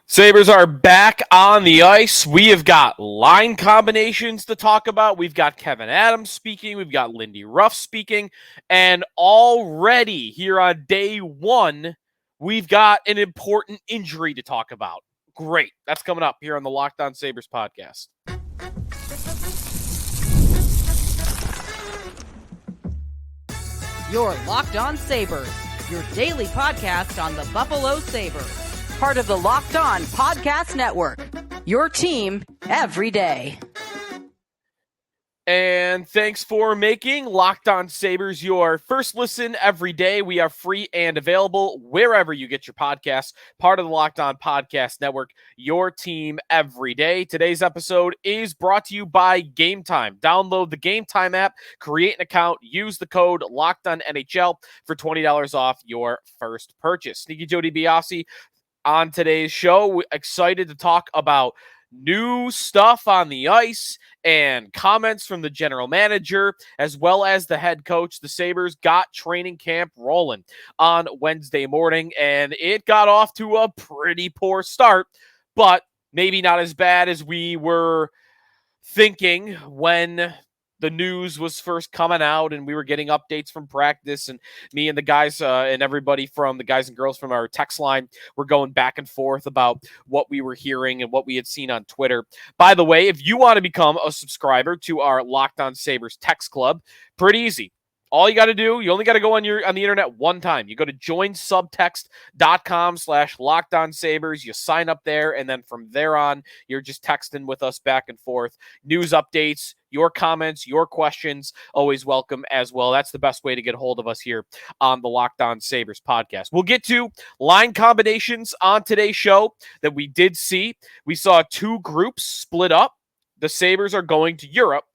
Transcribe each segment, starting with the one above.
Sabres are back on the ice. We have got line combinations to talk about. We've got Kevyn Adams speaking. We've got Lindy Ruff speaking. And already here on day one, we've got an important injury to talk about. Great. That's coming up here on the Locked On Sabres podcast. You're Locked On Sabres, your daily podcast on the Buffalo Sabres. Part of the Locked On Podcast Network, your team every day. And thanks for making Locked On Sabres your first listen every day. We are free and available wherever you get your podcasts. Part of the Locked On Podcast Network, your team every day. Today's episode is brought to you by Gametime. Download the Gametime app, create an account, use the code LOCKEDONNHL for $20 off your first purchase. Sneaky Joe DiBiase on today's show. We're excited to talk about new stuff on the ice and comments from the general manager as well as the head coach. The Sabres got training camp rolling on Wednesday morning, and it got off to a pretty poor start, but maybe not as bad as we were thinking when the news was first coming out and we were getting updates from practice, and me and the guys and everybody from the guys and girls from our text line were going back and forth about what we were hearing and what we had seen on Twitter. By the way, if you want to become a subscriber to our Locked On Sabres text club, pretty easy. All you got to do, you only got to go on the internet one time. You go to joinsubtext.com/LockedOnSabres. You sign up there, and then from there on, you're just texting with us back and forth. News updates, your comments, your questions, always welcome as well. That's the best way to get a hold of us here on the Locked On Sabres podcast. We'll get to line combinations on today's show that we did see. We saw two groups split up. The Sabres are going to Europe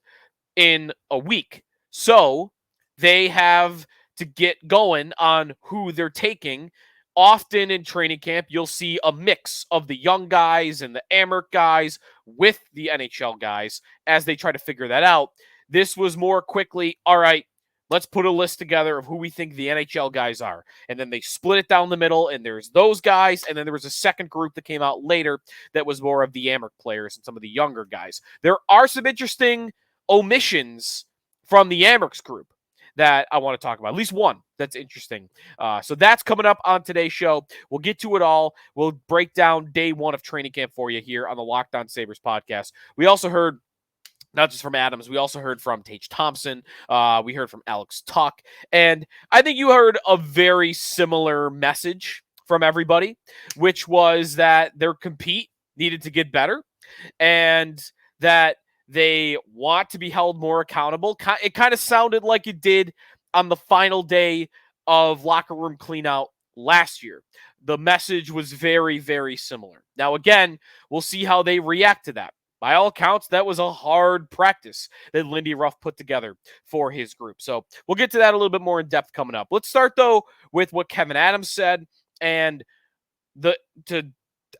in a week. So they have to get going on who they're taking. Often in training camp, you'll see a mix of the young guys and the Amherst guys with the NHL guys as they try to figure that out. This was more quickly, all right, let's put a list together of who we think the NHL guys are. And then they split it down the middle, and there's those guys, and then there was a second group that came out later that was more of the Amherst players and some of the younger guys. There are some interesting omissions from the Amherst group that I want to talk about. At least one that's interesting. So that's coming up on today's show. We'll get to it all. We'll break down day one of training camp for you here on the Locked On Sabres podcast. We also heard, not just from Adams, we also heard from Tage Thompson. We heard from Alex Tuck. And I think you heard a very similar message from everybody, which was that their compete needed to get better and that they want to be held more accountable. It kind of sounded like it did on the final day of locker room cleanout last year. The message was very, very similar. Now, again, we'll see how they react to that. By all accounts, that was a hard practice that Lindy Ruff put together for his group. So we'll get to that a little bit more in depth coming up. Let's start, though, with what Kevyn Adams said and the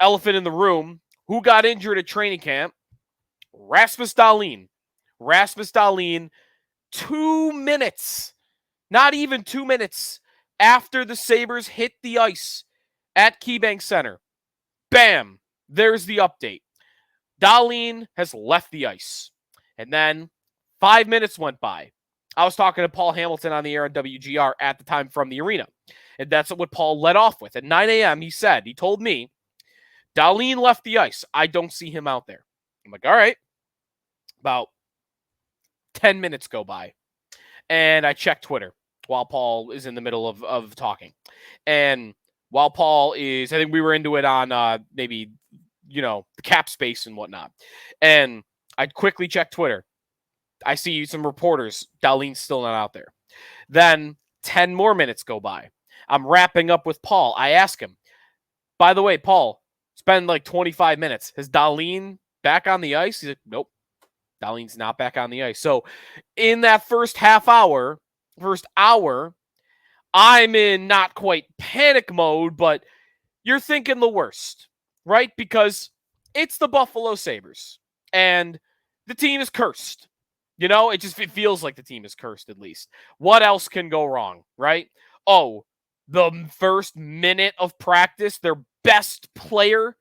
elephant in the room. Who got injured at training camp? Rasmus Dahlin. Rasmus Dahlin, 2 minutes, not even 2 minutes after the Sabres hit the ice at KeyBank Center. Bam, there's the update. Dahlin has left the ice. And then 5 minutes went by. I was talking to Paul Hamilton on the air on WGR at the time from the arena. And that's what Paul led off with. At 9 a.m., he told me, Dahlin left the ice. I don't see him out there. I'm like, all right. About 10 minutes go by, and I check Twitter while Paul is in the middle of talking. And while Paul is, I think we were into it on maybe, the cap space and whatnot. And I quickly check Twitter. I see some reporters, Dahlin's still not out there. Then 10 more minutes go by. I'm wrapping up with Paul. I ask him, by the way, Paul, it's been like 25 minutes. Has Dahlin back on the ice? He's like, nope. Dahlin's not back on the ice. So in that first hour, I'm in not quite panic mode, but you're thinking the worst, right? Because it's the Buffalo Sabres, and the team is cursed. It feels like the team is cursed, at least. What else can go wrong, right? Oh, the first minute of practice, their best player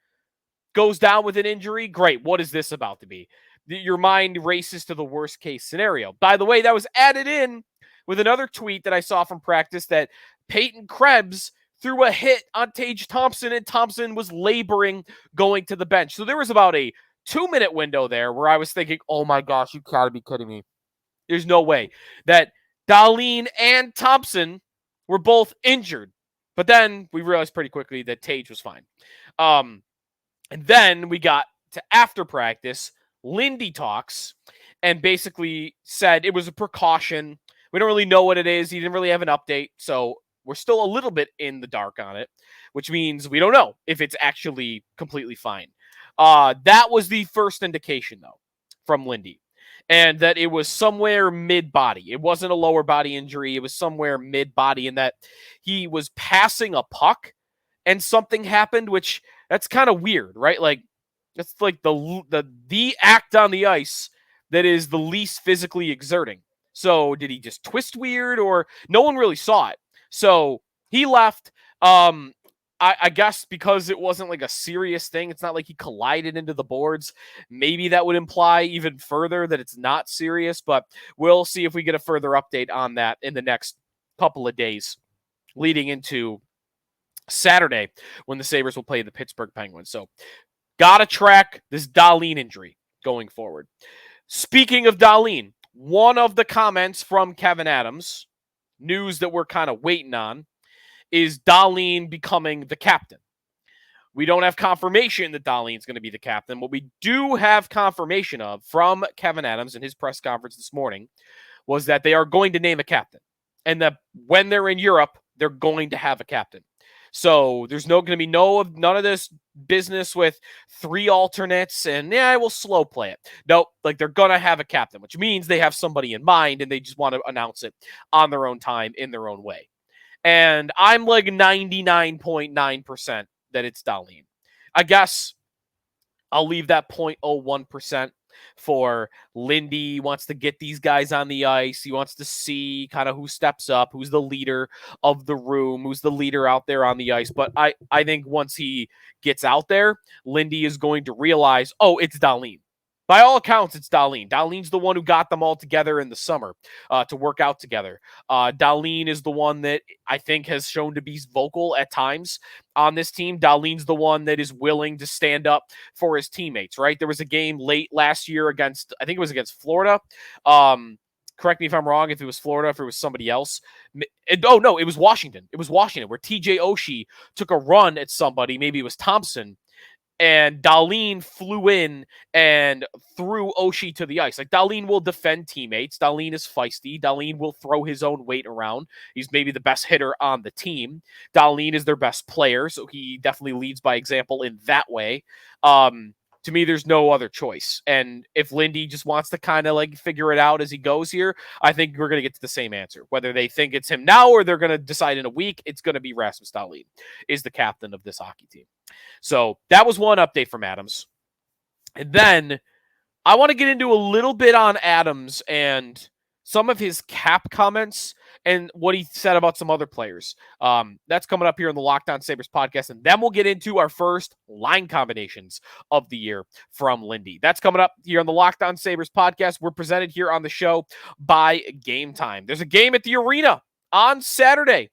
goes down with an injury. Great. What is this about to be? Your mind races to the worst case scenario. By the way, that was added in with another tweet that I saw from practice that Peyton Krebs threw a hit on Tage Thompson, and Thompson was laboring going to the bench. So there was about a 2-minute window there where I was thinking, oh my gosh, you gotta be kidding me. There's no way that Dahlin and Thompson were both injured. But then we realized pretty quickly that Tage was fine. And then we got to after practice. Lindy talks and basically said it was a precaution. We don't really know what it is. He didn't really have an update. So we're still a little bit in the dark on it, which means we don't know if it's actually completely fine. That was the first indication, though, from Lindy. And that it was somewhere mid-body. It wasn't a lower body injury. It was somewhere mid-body, in that he was passing a puck and something happened, which that's kind of weird, right? Like, it's like the act on the ice that is the least physically exerting. So did he just twist weird, or no one really saw it? So he left. I guess because it wasn't like a serious thing. It's not like he collided into the boards. Maybe that would imply even further that it's not serious, but we'll see if we get a further update on that in the next couple of days leading into Saturday when the Sabres will play the Pittsburgh Penguins. So gotta track this Dahlin injury going forward. Speaking of Dahlin, one of the comments from Kevyn Adams, news that we're kind of waiting on, is Dahlin becoming the captain. We don't have confirmation that Dahlin's going to be the captain. What we do have confirmation of from Kevyn Adams in his press conference this morning was that they are going to name a captain, and that when they're in Europe, they're going to have a captain. So there's going to be none of this business with 3 alternates and we'll slow play it. Nope, like they're going to have a captain, which means they have somebody in mind and they just want to announce it on their own time in their own way. And I'm like 99.9% that it's Dahlin. I guess I'll leave that 0.01% for Lindy. Wants to get these guys on the ice. He wants to see kind of who steps up, who's the leader of the room, who's the leader out there on the ice. But I think once he gets out there, Lindy is going to realize, oh, it's Dahlin. By all accounts, it's Dahlin. Dahlin's the one who got them all together in the summer to work out together. Dahlin is the one that I think has shown to be vocal at times on this team. Dahlin's the one that is willing to stand up for his teammates, right? There was a game late last year against Florida. Correct me if I'm wrong, if it was Florida, if it was somebody else. It was Washington. It was Washington, where TJ Oshie took a run at somebody. Maybe it was Thompson. And Dahlin flew in and threw Oshie to the ice. Like, Dahlin will defend teammates. Dahlin is feisty. Dahlin will throw his own weight around. He's maybe the best hitter on the team. Dahlin is their best player, so he definitely leads by example in that way. To me, there's no other choice. And if Lindy just wants to kind of like figure it out as he goes here, I think we're going to get to the same answer. Whether they think it's him now or they're going to decide in a week, it's going to be Rasmus Dahlin is the captain of this hockey team. So that was one update from Adams. And then I want to get into a little bit on Adams and some of his cap comments and what he said about some other players. That's coming up here in the Locked On Sabres podcast. And then we'll get into our first line combinations of the year from Lindy. That's coming up here on the Locked On Sabres podcast. We're presented here on the show by Gametime. There's a game at the arena on Saturday.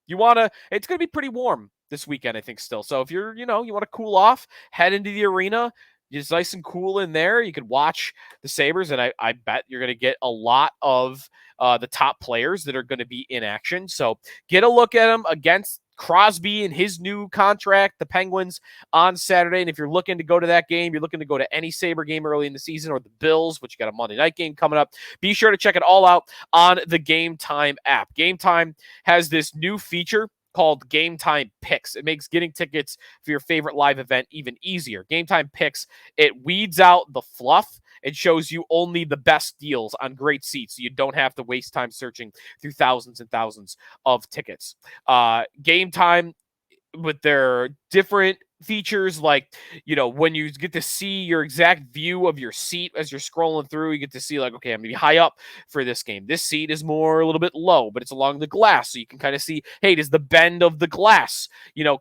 It's going to be pretty warm this weekend, I think, still. So if you want to cool off, head into the arena. It's nice and cool in there. You could watch the Sabres, and I bet you're going to get a lot of the top players that are going to be in action. So get a look at them against Crosby and his new contract, the Penguins, on Saturday. And if you're looking to go to that game, you're looking to go to any Sabre game early in the season, or the Bills, which you got a Monday night game coming up, be sure to check it all out on the Gametime app. Gametime has this new feature called Gametime Picks. It makes getting tickets for your favorite live event even easier. Gametime Picks, it weeds out the fluff. It shows you only the best deals on great seats, so you don't have to waste time searching through thousands and thousands of tickets. Gametime, with their different features like, when you get to see your exact view of your seat as you're scrolling through, you get to see like, okay, I'm going to be high up for this game. This seat is more a little bit low, but it's along the glass. So you can kind of see, hey, does the bend of the glass,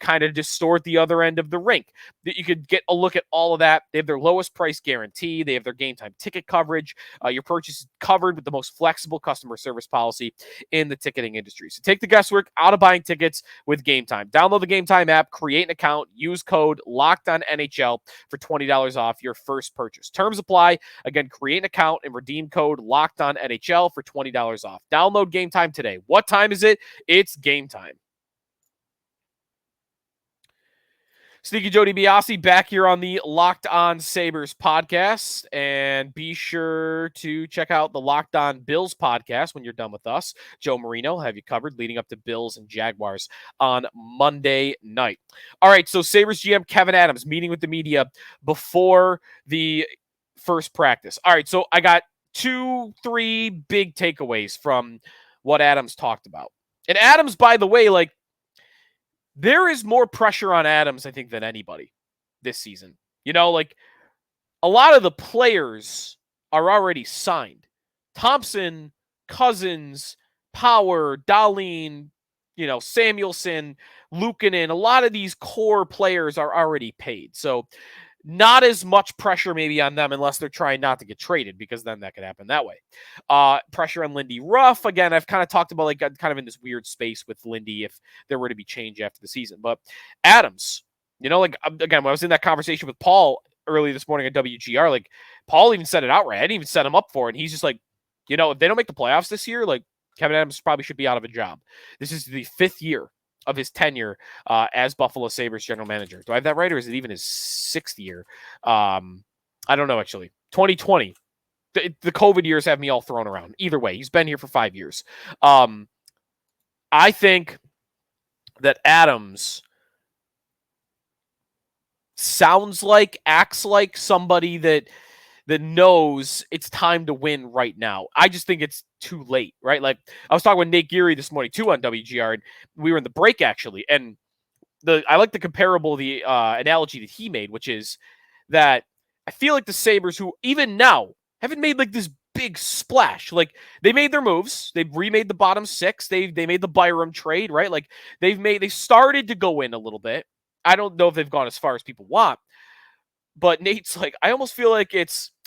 kind of distort the other end of the rink? That you could get a look at all of that. They have their lowest price guarantee. They have their game time ticket coverage. Your purchase is covered with the most flexible customer service policy in the ticketing industry. So take the guesswork out of buying tickets with Game Time. Download the Game Time app, create an account, use code LOCKEDONNHL for $20 off your first purchase. Terms apply. Again, create an account and redeem code LOCKEDONNHL for $20 off. Download Game Time today. What time is it? It's game time. Sneaky Joe DiBiase back here on the Locked On Sabres podcast. And be sure to check out the Locked On Bills podcast when you're done with us. Joe Marino will have you covered leading up to Bills and Jaguars on Monday night. All right, so Sabres GM Kevyn Adams meeting with the media before the first practice. All right, so I got 2-3 big takeaways from what Adams talked about. And Adams, by the way, like, there is more pressure on Adams, I think, than anybody this season. Like, a lot of the players are already signed. Thompson, Cousins, Power, Dahlin, Samuelson, Luukkonen, a lot of these core players are already paid. So not as much pressure maybe on them unless they're trying not to get traded, because then that could happen that way. Pressure on Lindy Ruff. Again, I've kind of talked about like kind of in this weird space with Lindy if there were to be change after the season. But Adams, like, again, when I was in that conversation with Paul early this morning at WGR, like, Paul even said it outright. I didn't even set him up for it. And he's just like, if they don't make the playoffs this year, like, Kevyn Adams probably should be out of a job. This is the 5th year of his tenure as Buffalo Sabres general manager. Do I have that right, or is it even his 6th year? I don't know, actually. 2020. The COVID years have me all thrown around. Either way, he's been here for 5 years. I think that Adams sounds like, acts like somebody that knows it's time to win right now. I just think it's too late, right? Like, I was talking with Nate Geary this morning too on WGR, and we were in the break actually, and I like the analogy that he made, which is that I feel like the Sabres, who even now haven't made like this big splash, like, they made their moves, they've remade the bottom 6, they made the Byram trade, right? Like, they started to go in a little bit. I don't know if they've gone as far as people want, but Nate's like, I almost feel like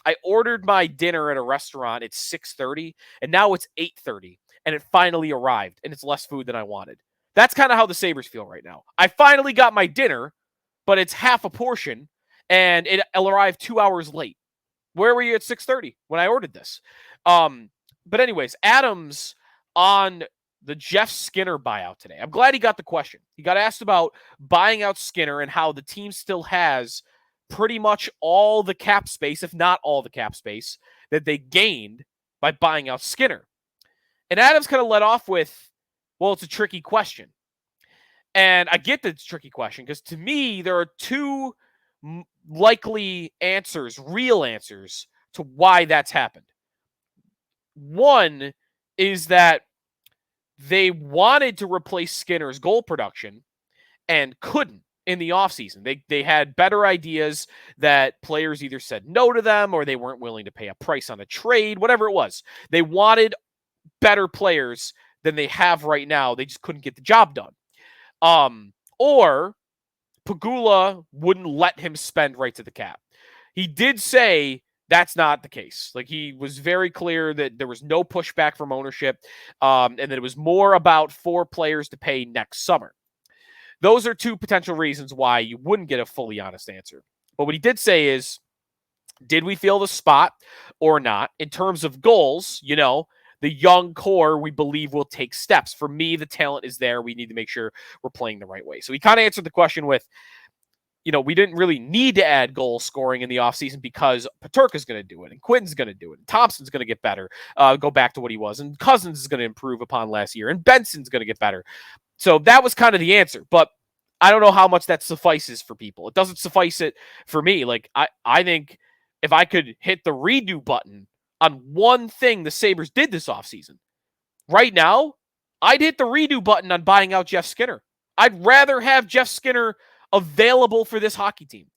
I ordered my dinner at a restaurant at 6:30, and now it's 8:30, and it finally arrived, and it's less food than I wanted. That's kind of how the Sabres feel right now. I finally got my dinner, but it's half a portion, and it'll arrive 2 hours late. Where were you at 6:30 when I ordered this? But anyways, Adams on the Jeff Skinner buyout today. I'm glad he got the question. He got asked about buying out Skinner and how the team still has pretty much all the cap space, if not all the cap space, that they gained by buying out Skinner. And Adams kind of led off with, well, it's a tricky question. And I get that it's a tricky question, because to me, there are 2 likely answers, real answers, to why that's happened. One is that they wanted to replace Skinner's goal production and couldn't in the offseason. They had better ideas that players either said no to them or they weren't willing to pay a price on a trade, whatever it was. They wanted better players than they have right now. They just couldn't get the job done. Or Pegula wouldn't let him spend right to the cap. He did say that's not the case. Like, he was very clear that there was no pushback from ownership, and that it was more about 4 players to pay next summer. Those are 2 potential reasons why you wouldn't get a fully honest answer. But what he did say is, did we fill the spot or not? In terms of goals, the young core, we believe, will take steps. For me, the talent is there. We need to make sure we're playing the right way. So he kind of answered the question with, we didn't really need to add goal scoring in the offseason because Peterka's going to do it, and Quinton's going to do it, and Thompson's going to get better, go back to what he was, and Cousins is going to improve upon last year, and Benson's going to get better. So that was kind of the answer, but I don't know how much that suffices for people. It doesn't suffice it for me. Like, I think if I could hit the redo button on one thing the Sabres did this offseason, right now, I'd hit the redo button on buying out Jeff Skinner. I'd rather have Jeff Skinner available for this hockey team.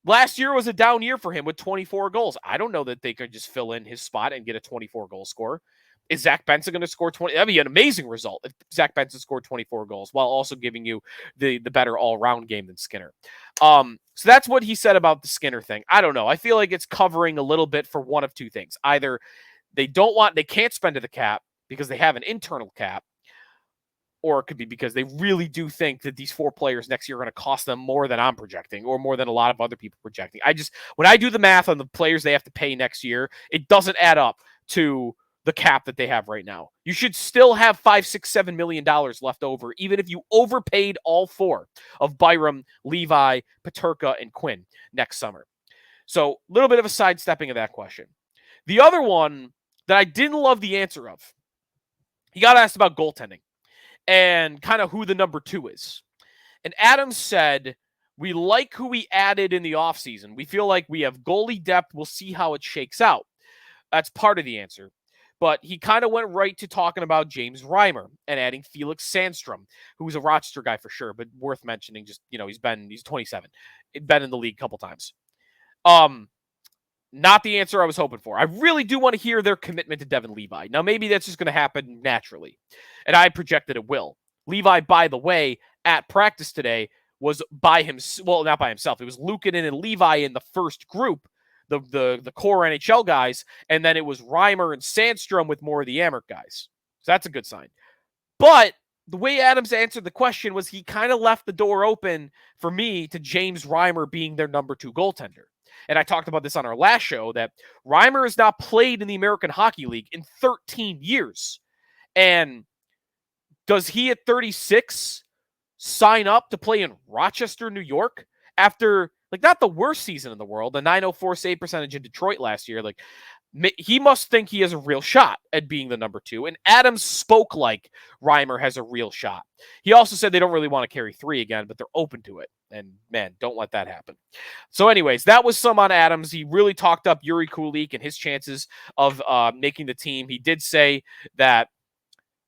Last year was a down year for him with 24 goals. I don't know that they could just fill in his spot and get a 24-goal score. Is Zach Benson going to score 20? That'd be an amazing result if Zach Benson scored 24 goals while also giving you the better all-around game than Skinner. So that's what he said about the Skinner thing. I don't know. I feel like it's covering a little bit for one of two things. Either they can't spend to the cap because they have an internal cap, or it could be because they really do think that these 4 players next year are going to cost them more than I'm projecting or more than a lot of other people projecting. When I do the math on the players they have to pay next year, it doesn't add up to the cap that they have right now. You should still have $5, $6, $7 million left over, even if you overpaid all 4 of Byram, Levi, Peterka, and Quinn next summer. So a little bit of a sidestepping of that question. The other one that I didn't love the answer of, he got asked about goaltending and kind of who the number 2 is. And Adams said, we like who we added in the offseason. We feel like we have goalie depth. We'll see how it shakes out. That's part of the answer. But he kind of went right to talking about James Reimer and adding Felix Sandstrom, who's a Rochester guy for sure, but worth mentioning. Just, he's 27. He'd been in the league a couple times. Not the answer I was hoping for. I really do want to hear their commitment to Devin Levi. Now, maybe that's just going to happen naturally, and I projected it will. Levi, by the way, at practice today was by himself. Well, not by himself. It was Luukkonen and Levi in the first group, the core NHL guys, and then it was Reimer and Sandstrom with more of the Amherst guys. So that's a good sign. But the way Adams answered the question was he kind of left the door open for me to James Reimer being their number 2 goaltender. And I talked about this on our last show, that Reimer has not played in the American Hockey League in 13 years. And does he at 36 sign up to play in Rochester, New York after, not the worst season in the world, a .904 save percentage in Detroit last year? He must think he has a real shot at being the number 2. And Adams spoke like Reimer has a real shot. He also said they don't really want to carry 3 again, but they're open to it. And man, don't let that happen. So anyways, that was some on Adams. He really talked up Yuri Kulik and his chances of making the team. He did say that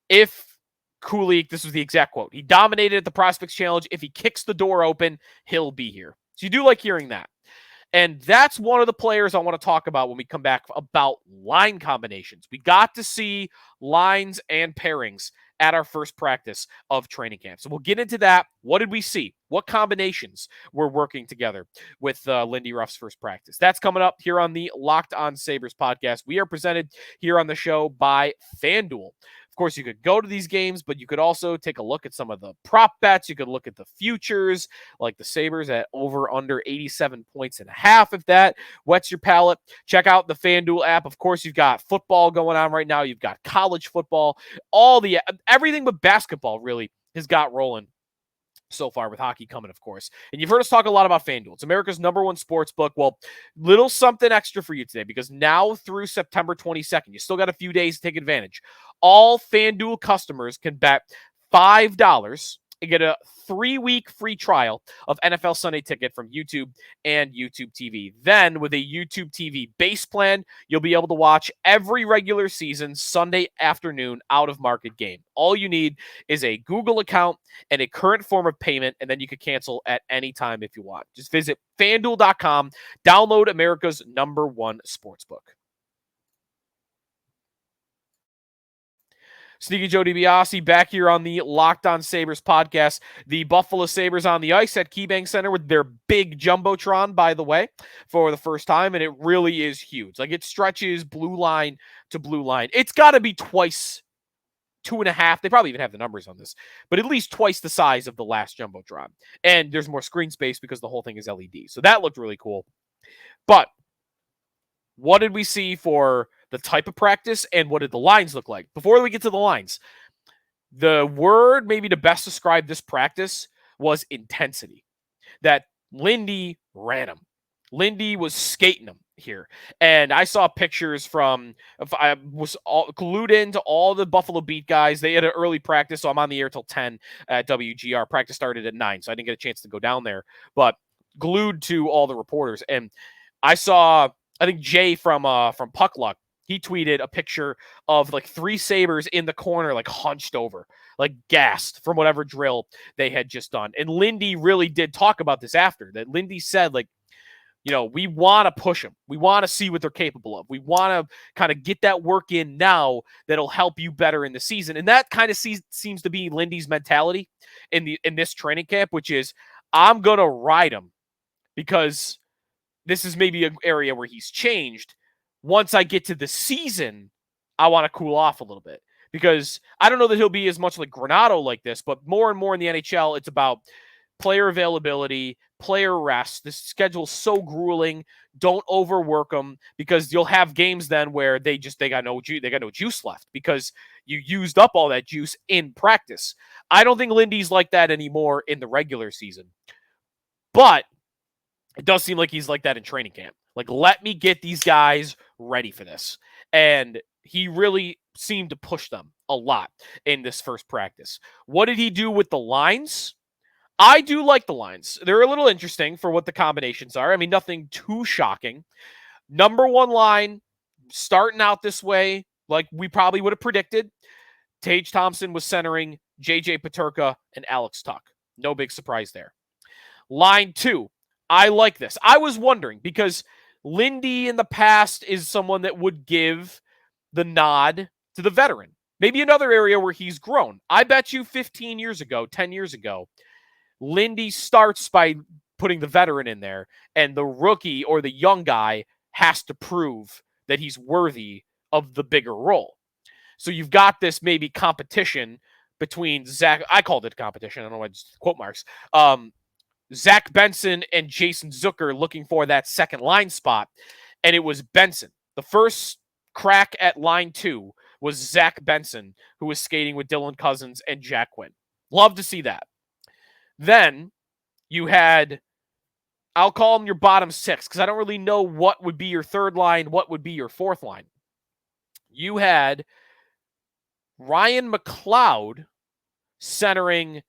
if Kulik, this was the exact quote, he dominated at the Prospects Challenge. If he kicks the door open, he'll be here. So you do like hearing that. And that's one of the players I want to talk about when we come back about line combinations. We got to see lines and pairings at our first practice of training camp. So we'll get into that. What did we see? What combinations were working together with Lindy Ruff's first practice? That's coming up here on the Locked On Sabres podcast. We are presented here on the show by FanDuel. Of course, you could go to these games, but you could also take a look at some of the prop bets. You could look at the futures, like the Sabres at over under 87 points and a half, if that wets your palate. Check out the FanDuel app. Of course, you've got football going on right now. You've got college football. Everything but basketball really has got rolling so far, with hockey coming, of course. And you've heard us talk a lot about FanDuel. It's America's number 1 sports book. Well, little something extra for you today, because now through September 22nd, you still got a few days to take advantage. All FanDuel customers can bet $5 and get a 3-week free trial of NFL Sunday Ticket from YouTube and YouTube TV. Then, with a YouTube TV base plan, you'll be able to watch every regular season Sunday afternoon out-of-market game. All you need is a Google account and a current form of payment, and then you can cancel at any time if you want. Just visit FanDuel.com, download America's number 1 sportsbook. Sneaky Joe DiBiase back here on the Locked On Sabres podcast. The Buffalo Sabres on the ice at KeyBank Center with their big Jumbotron, by the way, for the first time, and it really is huge. It stretches blue line to blue line. It's got to be twice, 2.5. They probably even have the numbers on this, but at least twice the size of the last Jumbotron. And there's more screen space because the whole thing is LED. So that looked really cool. But what did we see for the type of practice, and what did the lines look like? Before we get to the lines, the word maybe to best describe this practice was intensity. That Lindy ran him. Lindy was skating him here. And I saw pictures I was glued into all the Buffalo Beat guys. They had an early practice, so I'm on the air till 10 at WGR. Practice started at 9, so I didn't get a chance to go down there. But glued to all the reporters. And I saw, I think Jay from Puck Luck, he tweeted a picture of like 3 Sabres in the corner, like hunched over, like gassed from whatever drill they had just done. And Lindy really did talk about this after. That Lindy said, like, we want to push them. We want to see what they're capable of. We want to kind of get that work in now that'll help you better in the season. And that kind of seems to be Lindy's mentality in this training camp, which is, I'm going to ride him because this is maybe an area where he's changed. Once I get to the season, I want to cool off a little bit, because I don't know that he'll be as much like Granato like this, but more and more in the NHL, it's about player availability, player rest. This schedule's so grueling. Don't overwork them, because you'll have games then where they got no juice left because you used up all that juice in practice. I don't think Lindy's like that anymore in the regular season, but it does seem like he's like that in training camp. Like, let me get these guys ready for this. And he really seemed to push them a lot in this first practice. What did he do with the lines? I do like the lines. They're a little interesting for what the combinations are. I mean, nothing too shocking. Number 1 line, starting out this way, like we probably would have predicted. Tage Thompson was centering J.J. Peterka and Alex Tuch. No big surprise there. Line 2, I like this. I was wondering, because Lindy in the past is someone that would give the nod to the veteran. Maybe another area where he's grown. I bet you 10 years ago, Lindy starts by putting the veteran in there, and the rookie or the young guy has to prove that he's worthy of the bigger role. So you've got this maybe competition between Zach. I called it competition. I don't know why, just quote marks. Zach Benson and Jason Zucker looking for that second line spot, and it was Benson. The first crack at line 2 was Zach Benson, who was skating with Dylan Cousins and Jack Quinn. Love to see that. Then you had, I'll call them your bottom 6, because I don't really know what would be your third line, what would be your fourth line. You had Ryan McLeod centering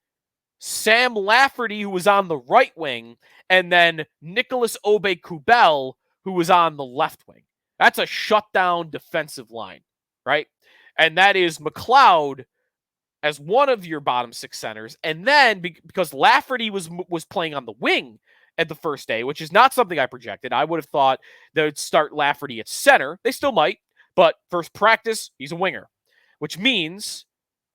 Sam Lafferty, who was on the right wing, and then Nicholas Aube-Kubel, who was on the left wing. That's a shutdown defensive line, right? And that is McLeod as one of your bottom 6 centers. And then because Lafferty was playing on the wing at the first day, which is not something I projected. I would have thought they would start Lafferty at center. They still might, but first practice, he's a winger, which means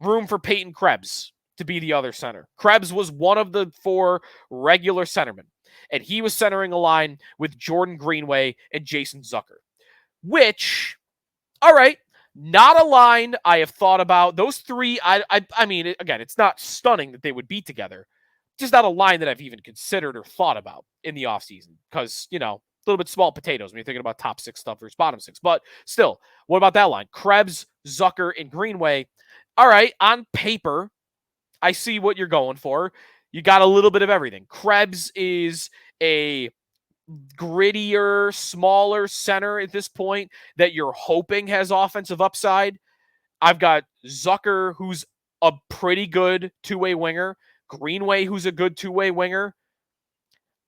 room for Peyton Krebs to be the other center. Krebs was one of the 4 regular centermen, and he was centering a line with Jordan Greenway and Jason Zucker, which, all right, not a line I have thought about. Those 3, I mean, again, it's not stunning that they would be together. Just not a line that I've even considered or thought about in the offseason, because, a little bit small potatoes when you're thinking about top 6 stuff versus bottom 6. But still, what about that line? Krebs, Zucker, and Greenway. All right, on paper, I see what you're going for. You got a little bit of everything. Krebs is a grittier, smaller center at this point that you're hoping has offensive upside. I've got Zucker, who's a pretty good 2-way winger. Greenway, who's a good 2-way winger.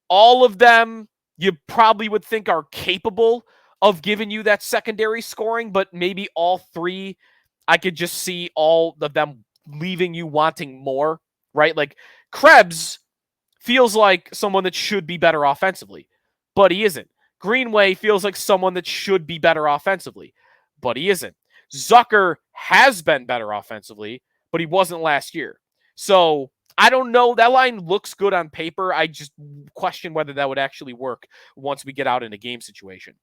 All of them you probably would think are capable of giving you that secondary scoring, but maybe all 3, I could just see all of them leaving you wanting more, right? Like, Krebs feels like someone that should be better offensively, but he isn't. Greenway feels like someone that should be better offensively, but he isn't. Zucker has been better offensively, but he wasn't last year. So I don't know. That line looks good on paper. I just question whether that would actually work once we get out in a game situation.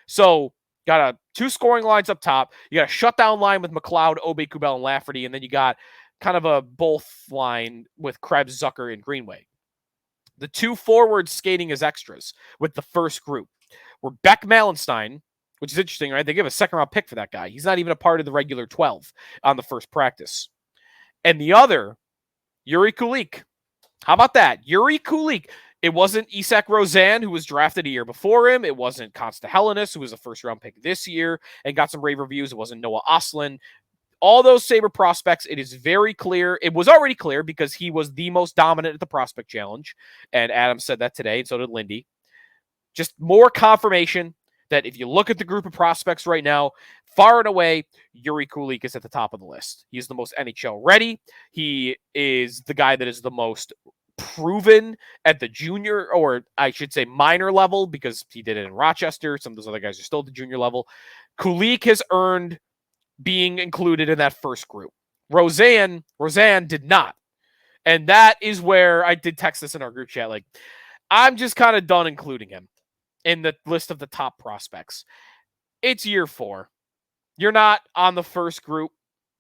So got 2 scoring lines up top. You got a shutdown line with McLeod, Aube-Kubel, and Lafferty, and then you got kind of a both line with Krebs, Zucker, and Greenway. The 2 forwards skating as extras with the first group were Beck Malenstein, which is interesting, right? They give a second-round pick for that guy. He's not even a part of the regular 12 on the first practice. And the other, Yuri Kulik. How about that? Yuri Kulik. It wasn't Isak Rozan, who was drafted a year before him. It wasn't Konsta Helenius, who was a first-round pick this year and got some rave reviews. It wasn't Noah Ostlund. All those Sabre prospects, it is very clear. It was already clear because he was the most dominant at the prospect challenge. And Adam said that today, and so did Lindy. Just more confirmation that if you look at the group of prospects right now, far and away, Yuri Kulik is at the top of the list. He's the most NHL ready. He is the guy that is the most proven at the junior, or I should say minor level, because he did it in Rochester. Some of those other guys are still at the junior level. Kulik has earned being included in that first group. Roseanne did not. And that is where I did text this in our group chat. Like, I'm just kind of done including him in the list of the top prospects. It's year 4. You're not on the first group.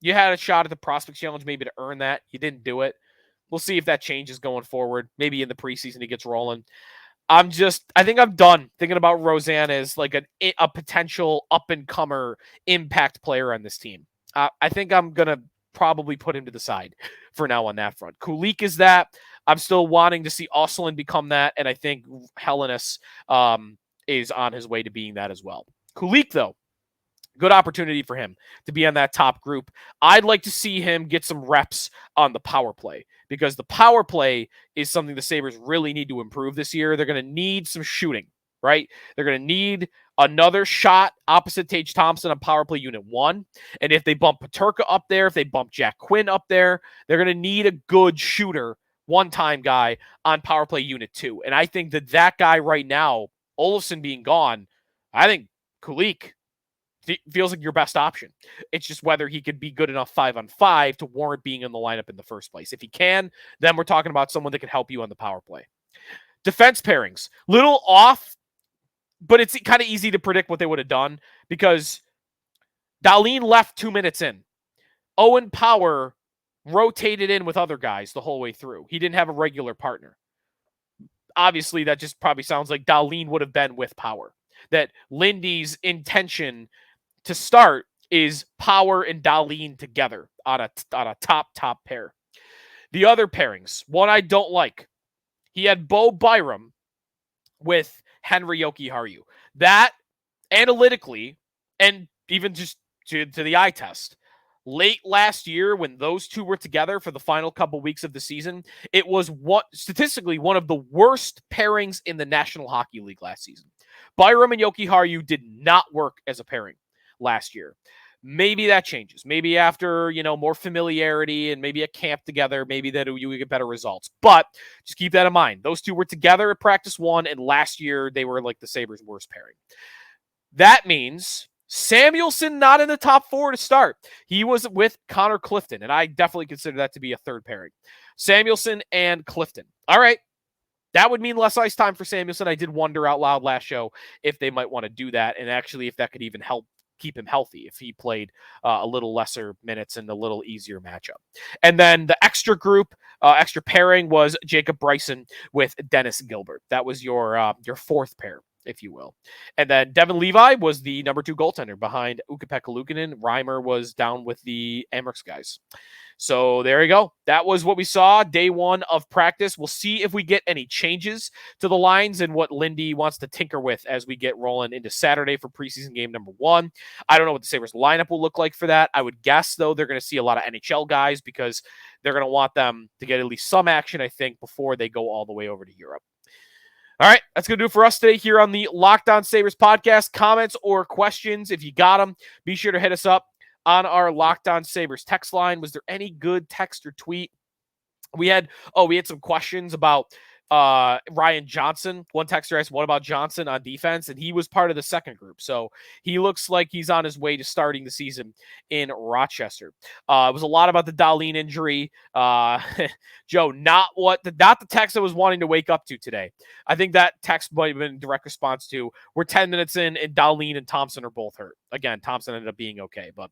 You had a shot at the Prospects Challenge maybe to earn that. You didn't do it. We'll see if that changes going forward. Maybe in the preseason he gets rolling. I think I'm done thinking about Roseanne as like a potential up-and-comer impact player on this team. I think I'm going to probably put him to the side for now on that front. Kulik is that. I'm still wanting to see Osselin become that, and I think Hellenis is on his way to being that as well. Kulik, though, good opportunity for him to be on that top group. I'd like to see him get some reps on the power play, because the power play is something the Sabres really need to improve this year. They're going to need some shooting, right? They're going to need another shot opposite Tage Thompson on power play unit 1. And if they bump Peterka up there, if they bump Jack Quinn up there, they're going to need a good shooter, one-time guy on power play unit 2. And I think that guy right now, Olofsson being gone, I think Kulik feels like your best option. It's just whether he could be good enough 5-on-5 to warrant being in the lineup in the first place. If he can, then we're talking about someone that can help you on the power play. Defense pairings, little off, but it's kind of easy to predict what they would have done, because Dahlin left 2 minutes in. Owen Power rotated in with other guys the whole way through. He didn't have a regular partner. Obviously, that just probably sounds like Dahlin would have been with Power. That Lindy's intention to start is Power and Dahlin together on a top pair. The other pairings, one I don't like. He had Bo Byram with Henry Jokiharju. That analytically, and even just to the eye test, late last year when those two were together for the final couple weeks of the season, it was statistically one of the worst pairings in the National Hockey League last season. Byram and Jokiharju did not work as a pairing last year. Maybe that changes. Maybe after, more familiarity and maybe a camp together, maybe that you get better results. But just keep that in mind. Those two were together at practice 1, and last year they were like the Sabres' worst pairing. That means Samuelsson not in the top 4 to start. He was with Connor Clifton, and I definitely consider that to be a third pairing. Samuelsson and Clifton. All right. That would mean less ice time for Samuelsson. I did wonder out loud last show if they might want to do that, and actually if that could even help keep him healthy if he played a little lesser minutes and a little easier matchup. And then the extra group, extra pairing was Jacob Bryson with Dennis Gilbert. That was your fourth pair, if you will. And then Devin Levi was the number 2 goaltender behind Ukko-Pekka Luukkonen. Reimer was down with the Amherst guys. So there you go. That was what we saw day 1 of practice. We'll see if we get any changes to the lines and what Lindy wants to tinker with as we get rolling into Saturday for preseason game number 1. I don't know what the Sabres lineup will look like for that. I would guess, though, they're going to see a lot of NHL guys because they're going to want them to get at least some action, I think, before they go all the way over to Europe. All right, that's going to do it for us today here on the Locked On Sabres podcast. Comments or questions, if you got them, be sure to hit us up on our Locked On Sabres text line. Was there any good text or tweet? We had some questions about Ryan Johnson. One texter asked, what about Johnson on defense? And he was part of the second group. So he looks like he's on his way to starting the season in Rochester. It was a lot about the Dahlin injury. Joe, not the text I was wanting to wake up to today. I think that text might have been in direct response to, we're 10 minutes in and Dahlin and Thompson are both hurt. Again, Thompson ended up being okay, but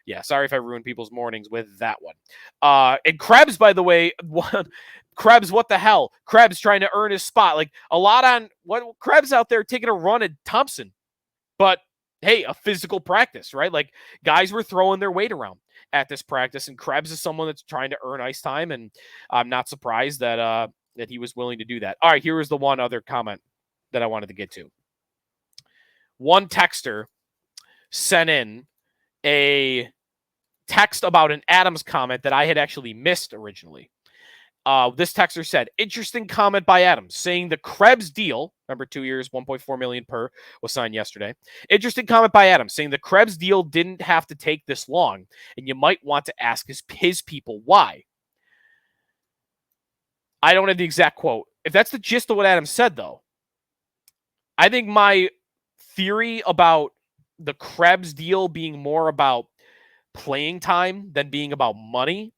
yeah, sorry if I ruined people's mornings with that one. And Krebs, by the way, Krebs, what the hell? Krebs trying to earn his spot. Like a lot on what Krebs out there taking a run at Thompson. But hey, a physical practice, right? Like guys were throwing their weight around at this practice, and Krebs is someone that's trying to earn ice time, and I'm not surprised that he was willing to do that. All right, here was the one other comment that I wanted to get to. One texter sent in a text about an Adams comment that I had actually missed originally. This texter said, interesting comment by Adams saying the Krebs deal, remember 2 years, $1.4 million per, was signed yesterday. Interesting comment by Adams saying the Krebs deal didn't have to take this long, and you might want to ask his people why. I don't have the exact quote. If that's the gist of what Adams said, though, I think my theory about the Krebs deal being more about playing time than being about money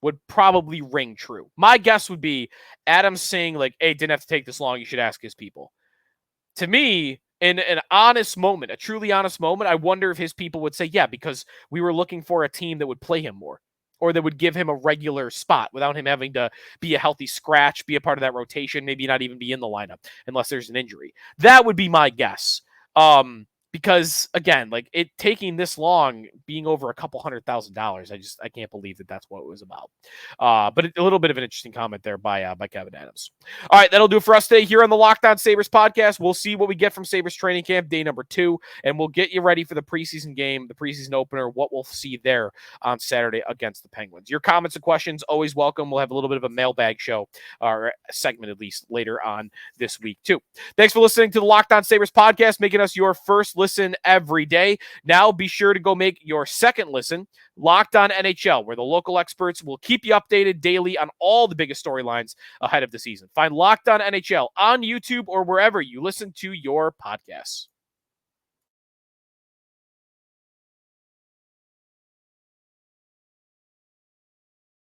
would probably ring true. My guess would be Adams saying, like, hey, didn't have to take this long. You should ask his people. To me, in an honest moment, a truly honest moment, I wonder if his people would say, yeah, because we were looking for a team that would play him more or that would give him a regular spot without him having to be a healthy scratch, be a part of that rotation, maybe not even be in the lineup unless there's an injury. That would be my guess. Because again, like it taking this long, being over a couple $100,000, I can't believe that that's what it was about. But a little bit of an interesting comment there by Kevyn Adams. All right, that'll do it for us today here on the Locked On Sabres podcast. We'll see what we get from Sabres training camp day number 2, and we'll get you ready for the preseason game, the preseason opener, what we'll see there on Saturday against the Penguins. Your comments and questions always welcome. We'll have a little bit of a mailbag show, or a segment at least, later on this week too. Thanks for listening to the Locked On Sabres podcast, making us your first listen every day. Now be sure to go make your second listen, Locked On NHL, where the local experts will keep you updated daily on all the biggest storylines ahead of the season. Find Locked On NHL on YouTube or wherever you listen to your podcasts.